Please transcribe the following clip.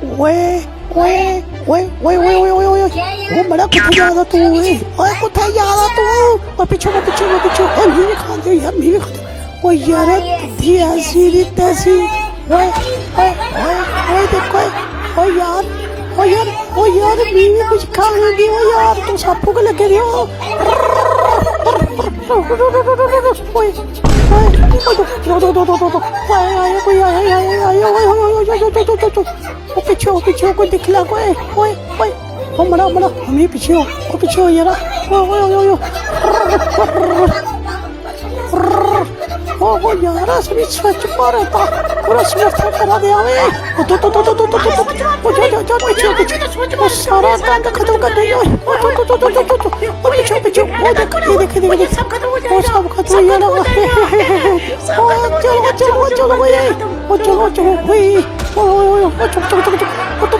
ਓਏ ਓਏ ਓਏ ਓਏ ਓਏ ਓਏ ਓਏ ਓਏ ਉਹ ਬੜਾ ਕਿੱਥੇ ਜਾਂਦਾ ਤੂੰ ਓਏ ਕਿੱਥੇ ਜਾਂਦਾ ਤੂੰ ਓ ਪਿੱਛੇ ਓ ਮੇਰੇ ਖਾਂਦੇ ਯਾਰ ਮੇਰੇ ਖਾਂਦੇ ਓ ਯਾਰ ਤੂੰ ਐਸੀ ਦੀ ਤੈਸੀ ਓਏ ਓਏ ਓਏ ਓਏ ਦੇਖੋ ਓ ਯਾਰ ਮੇਰੇ ਕੁਝ ਖਾਣਗੇ ਓ ਯਾਰ ਤੂੰ ਸਾਪੂ ਕੇ ਲੱਗੇ ਰਿਓ ਓਏ पीछे कोई दिख ला कोई ओए ओए ओ मरा हमें पीछे हो यार ओ यार सभी स्वच्छ मारा था पूरा स्वच्छ करा दिया वे तो पीछे सारा काम खत्म कर दिया पीछे वो देख वो सब खत्म यार चलो चलो चलो चलो चुप